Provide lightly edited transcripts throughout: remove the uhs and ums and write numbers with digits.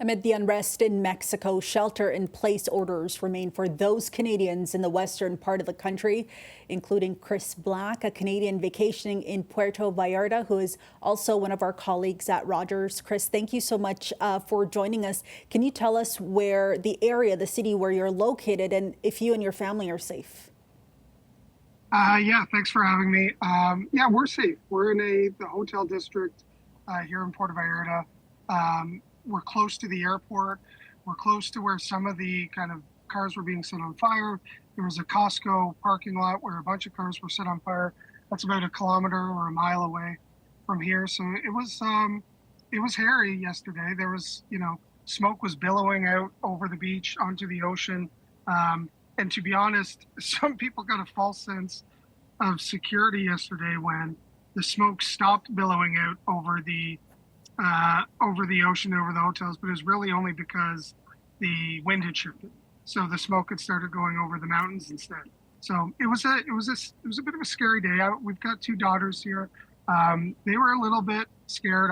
Amid the unrest in Mexico, shelter-in-place orders remain for those Canadians in the western part of the country, including Chris Black, a Canadian vacationing in Puerto Vallarta, who is also one of our colleagues at Rogers. Chris, thank you so much for joining us. Can you tell us where the area, the city where you're located, and if you and your family are safe? Yeah, thanks for having me. Yeah, we're safe. We're in the hotel district here in Puerto Vallarta. We're close to the airport. We're close to where some of the kind of cars were being set on fire. There was a Costco parking lot where a bunch of cars were set on fire. That's about a kilometer or a mile away from here. So it was hairy yesterday. There was, smoke was billowing out over the beach onto the ocean. And to be honest, some people got a false sense of security yesterday when the smoke stopped billowing out over the ocean, over the hotels, but it was really only because the wind had shifted. So the smoke had started going over the mountains instead. So it was a bit of a scary day. We've got two daughters here. They were a little bit scared,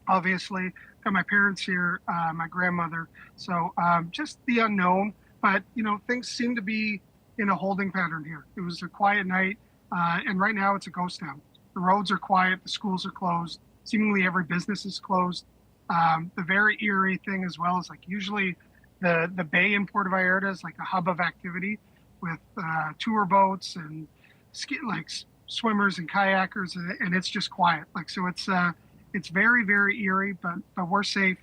obviously. Got my parents here, my grandmother. So just the unknown. But things seem to be in a holding pattern here. It was a quiet night, and right now it's a ghost town. The roads are quiet, the schools are closed. Seemingly every business is closed. The very eerie thing as well is like usually the bay in Puerto Vallarta is like a hub of activity with tour boats and swimmers and kayakers, and it's just quiet. It's very, very eerie, but we're safe.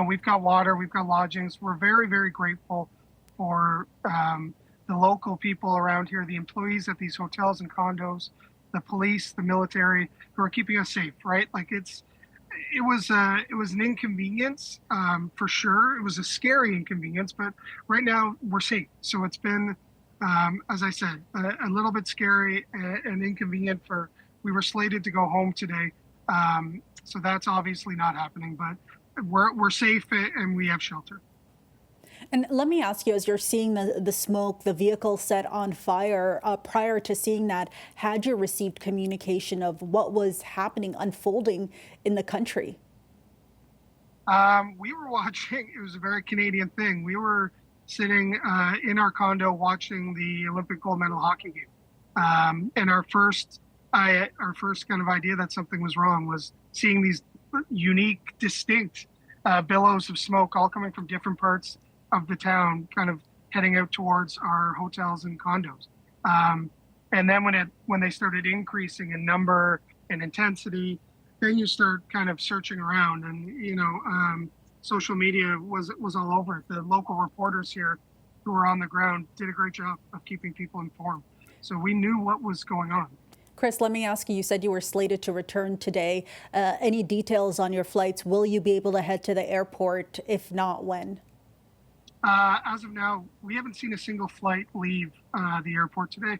We've got water, we've got lodgings. We're very, very grateful for the local people around here, the employees at these hotels and condos, the police, the military, who are keeping us safe. Right? It was an inconvenience for sure. It was a scary inconvenience, but right now we're safe. So it's been, as I said, a little bit scary and inconvenient. We were slated to go home today, so that's obviously not happening. But we're safe and we have shelter. And let me ask you, as you're seeing the smoke, the vehicle set on fire, prior to seeing that, had you received communication of what was happening, unfolding in the country? We were watching. It was a very Canadian thing. We were sitting in our condo watching the Olympic gold medal hockey game, and our first kind of idea that something was wrong was seeing these unique, distinct billows of smoke all coming from different parts of the town, kind of heading out towards our hotels and condos. And then when they started increasing in number and intensity, then you start kind of searching around, and social media was all over it. The local reporters here who were on the ground did a great job of keeping people informed. So we knew what was going on. Chris, let me ask you, you said you were slated to return today. Any details on your flights? Will you be able to head to the airport? If not, when? As of now, we haven't seen a single flight leave the airport today.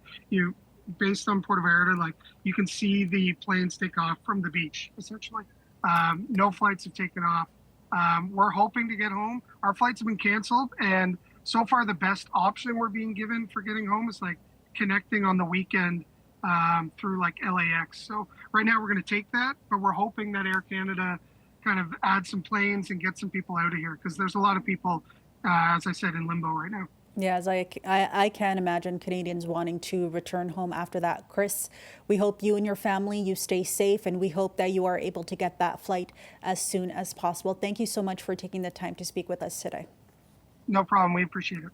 Based on Puerto Vallarta, you can see the planes take off from the beach, essentially. No flights have taken off. We're hoping to get home. Our flights have been canceled, and so far the best option we're being given for getting home is connecting on the weekend through LAX. So right now we're going to take that, but we're hoping that Air Canada kind of add some planes and get some people out of here, because there's a lot of people, as I said, in limbo right now. Yeah, as I can imagine Canadians wanting to return home after that. Chris, we hope you and your family, you stay safe, and we hope that you are able to get that flight as soon as possible. Thank you so much for taking the time to speak with us today. No problem. We appreciate it.